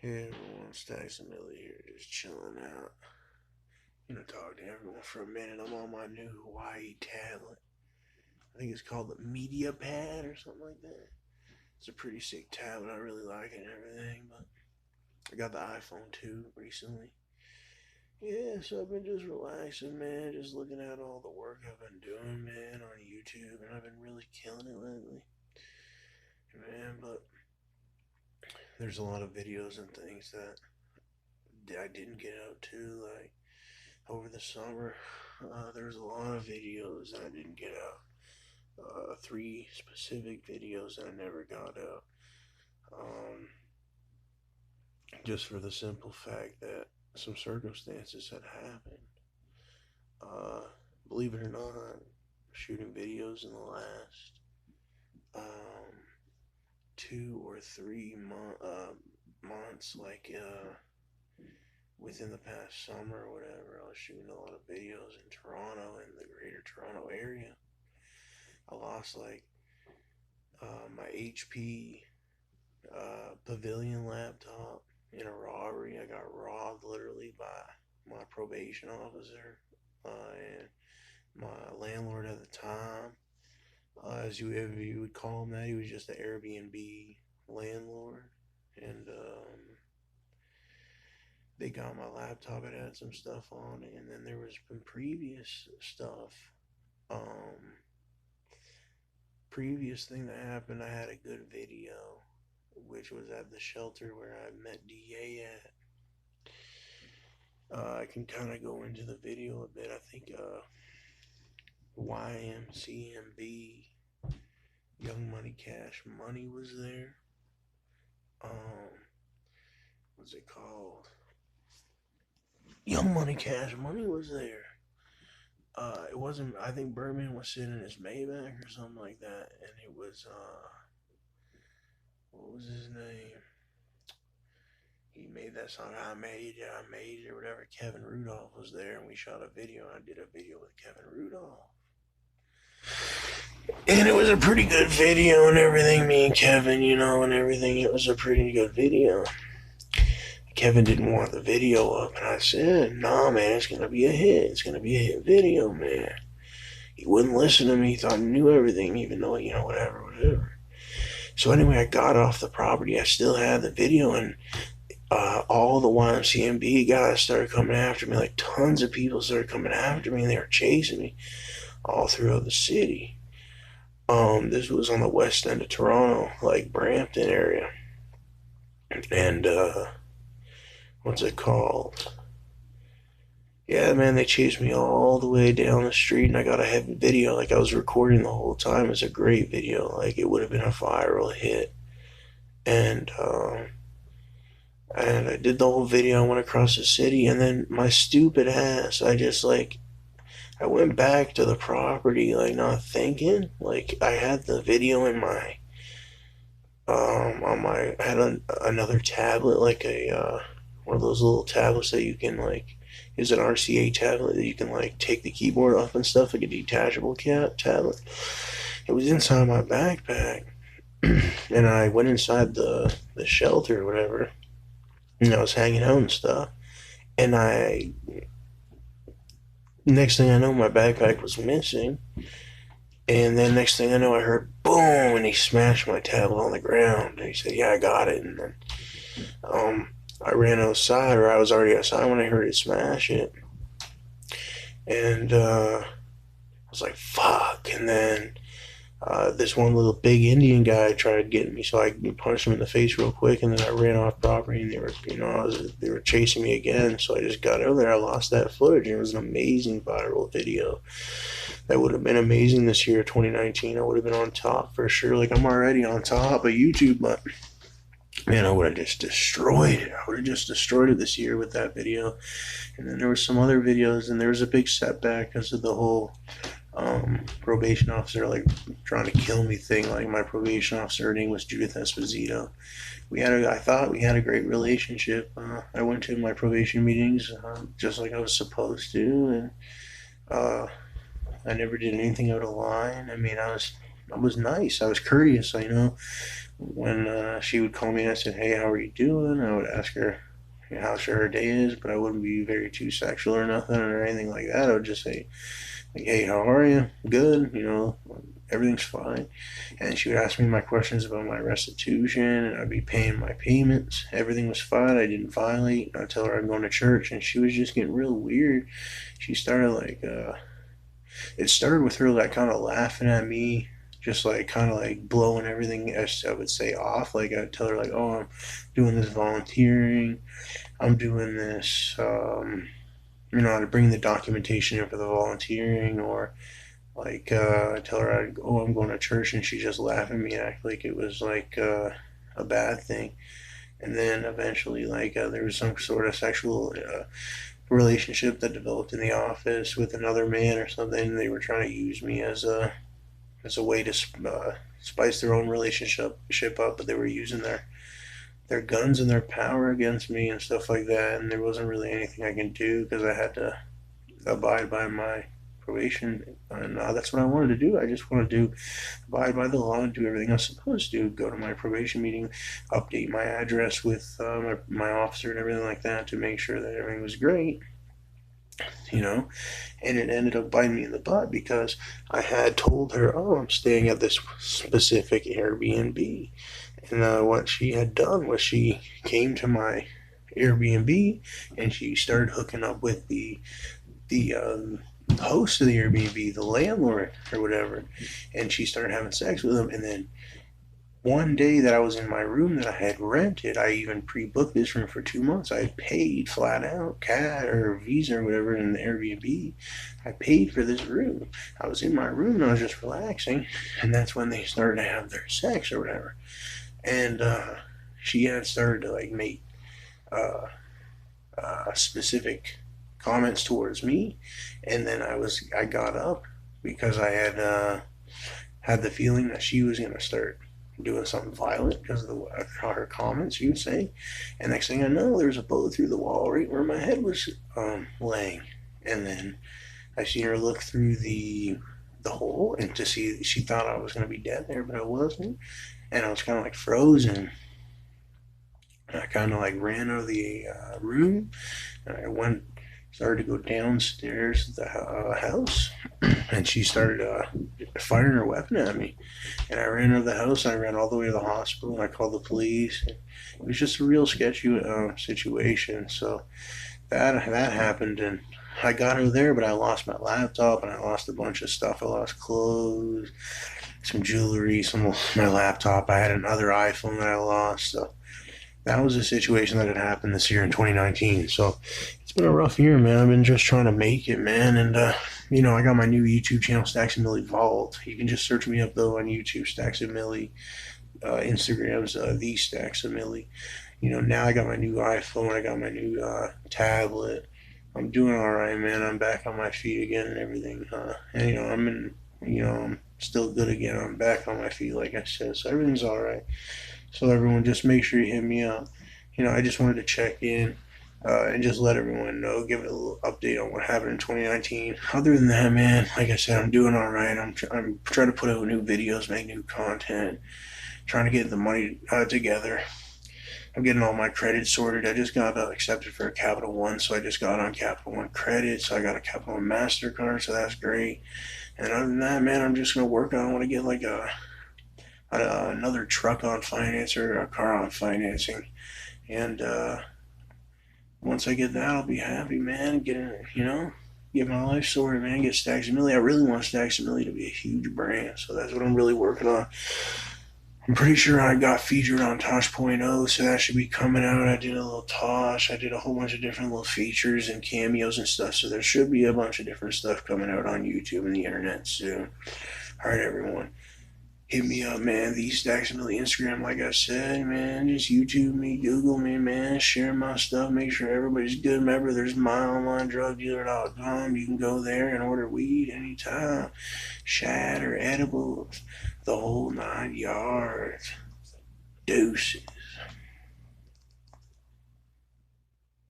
Hey everyone, Stacks and Millie here, just chilling out. Talk to everyone for a minute. I'm on my new Hawaii tablet. I think it's called the Media Pad or something like that. It's a pretty sick tablet. I really like it and everything, but I got the iPhone 2 recently. Yeah, so I've been just relaxing, man, just looking at all the work I've been doing, man, on YouTube, and I've been really killing it lately. Man, but there's a lot of videos and things that I didn't get out to, like over the summer. There's a lot of videos that I didn't get out. Three specific videos that I never got out. Um, just for the simple fact that some circumstances had happened. Uh, Believe it or not, shooting videos in the last um, 2 or 3 months, within the past summer or whatever, I was shooting a lot of videos in Toronto and the greater Toronto area. I lost my HP Pavilion laptop in a robbery. I got robbed literally by my probation officer and my landlord at the time. As you would call him that, he was just an Airbnb landlord, and they got my laptop. It had some stuff on it, and then there was some previous stuff. Um, Previous thing that happened, I had a good video, which was at the shelter where I met DA at. I can kind of go into the video a bit. I think YMCMB, Young Money Cash Money was there. What's it called? Young Money Cash Money was there. It wasn't. I think Birdman was sitting in his Maybach or something like that, and it was what was his name? He made that song I Made It or whatever. Kevin Rudolph was there, and we shot a video. I did a video with Kevin Rudolph, and it was a pretty good video and everything. Me and Kevin, and everything. It was a pretty good video. Kevin didn't want the video up, and I said, "Nah, man, it's gonna be a hit. It's gonna be a hit video, man." He wouldn't listen to me. He thought he knew everything, even though, whatever. So anyway, I got off the property. I still had the video, and all the YMCMB guys started coming after me. Like tons of people started coming after me, and they were chasing me all throughout the city. This was on the west end of Toronto, like Brampton area, and what's it called? Yeah, man, they chased me all the way down the street, and I got a heavy video. Like I was recording the whole time. It's a great video. Like it would have been a viral hit, and I did the whole video. I went across the city, and then my stupid ass, I went back to the property, like not thinking. Like I had the video in my on my I had another tablet, like a one of those little tablets that you can like is an RCA tablet that you can like take the keyboard off and stuff, like a detachable tablet. It was inside my backpack, and I went inside the shelter or whatever, and I was hanging out and stuff. And next thing I know, my backpack was missing. And then next thing I know, I heard boom, and he smashed my tablet on the ground. And he said, "Yeah, I got it." And then I ran outside, or I was already outside when I heard it smash it. And I was like, "Fuck!" And then this one little big Indian guy tried getting me, so I punched him in the face real quick, and then I ran off property, and they were chasing me again. So I just got over there. I lost that footage. It was an amazing viral video. That would have been amazing this year, 2019. I would have been on top for sure. Like I'm already on top of YouTube, but man, I would have just destroyed it. I would have just destroyed it this year with that video. And then there were some other videos, and there was a big setback because of the whole probation officer like trying to kill me thing. Like my probation officer, her name was Judith Esposito. I thought we had a great relationship. I went to my probation meetings just like I was supposed to, and I never did anything out of line. I mean, I was nice. I was courteous. when she would call me and I said, "Hey, how are you doing?" I would ask her how sure her day is, but I wouldn't be very too sexual or nothing or anything like that. I would just say, like, "Hey, how are you? Good, everything's fine." And she would ask me my questions about my restitution, and I'd be paying my payments. Everything was fine. I didn't violate. I'd tell her I'm going to church, and she was just getting real weird. She started it started with her like kind of laughing at me, just like kind of like blowing everything, as I would say, off. Like I'd tell her like, "Oh, I'm doing this volunteering. I'm doing this, to bring the documentation in for the volunteering," or like I tell her, "Oh, I'm going to church," and she just laugh at me, act like it was like a bad thing. And then eventually, like there was some sort of sexual relationship that developed in the office with another man or something. They were trying to use me as a way to spice their own relationship up, but they were using their guns and their power against me and stuff like that. And there wasn't really anything I can do because I had to abide by my probation, and that's what I wanted to do. I just wanted to abide by the law and do everything I was supposed to. Go to my probation meeting, update my address with my officer and everything like that to make sure that everything was great. You know, and it ended up biting me in the butt because I had told her, "Oh, I'm staying at this specific Airbnb," and what she had done was she came to my Airbnb and she started hooking up with the host of the Airbnb, the landlord or whatever, and she started having sex with him. And then one day that I was in my room that I had rented, I even pre-booked this room for 2 months. I had paid flat out, CAD or Visa or whatever in the Airbnb. I paid for this room. I was in my room and I was just relaxing, and that's when they started to have their sex or whatever. And she had started to like make uh, specific comments towards me, and then I got up because I had the feeling that she was gonna start doing something violent because of her comments she was saying. And next thing I know, there was a bullet through the wall right where my head was laying. And then I seen her look through the hole and to see she thought I was gonna be dead there, but I wasn't. And I was kind of like frozen. I kind of like ran out of the room, and I started to go downstairs to the house, and she started firing her weapon at me. And I ran out of the house, and I ran all the way to the hospital, and I called the police. It was just a real sketchy situation. So that happened, and I got her there, but I lost my laptop, and I lost a bunch of stuff. I lost clothes, some jewelry, some of my laptop. I had another iPhone that I lost. So that was a situation that had happened this year in 2019. So it's been a rough year, man. I've been just trying to make it, man. And, I got my new YouTube channel, Stacks and Millie Vault. You can just search me up, though, on YouTube, Stacks and Millie. Instagram's The Stacks and Millie. Now I got my new iPhone. I got my new tablet. I'm doing all right, man. I'm back on my feet again and everything. And, I'm still good again. I'm back on my feet, like I said. So everything's all right. So everyone, just make sure you hit me up. I just wanted to check in and just let everyone know, give it a little update on what happened in 2019. Other than that, man, like I said, I'm doing all right. I'm trying to put out new videos, make new content, trying to get the money together. I'm getting all my credits sorted. I just got accepted for a Capital One, so I just got on Capital One credit. So I got a Capital One MasterCard, so that's great. And other than that, man, I'm just gonna work on. I want to get like another truck on finance or a car on financing, and once I get that, I'll be happy, man. Get my life sorted, man. Get Stacks and Millie. I really want Stacks and Millie to be a huge brand, so that's what I'm really working on. I'm pretty sure I got featured on Tosh.0, so that should be coming out. I did a little Tosh. I did a whole bunch of different little features and cameos and stuff, so there should be a bunch of different stuff coming out on YouTube and the internet soon. All right, everyone. Hit me up, man. The Stacks and Millie Instagram, like I said, man. Just YouTube me, Google me, man. Share my stuff. Make sure everybody's good. Remember, there's myonlinedrugdealer.com. You can go there and order weed anytime. Shad or edibles. The whole 9 yards. Deuces.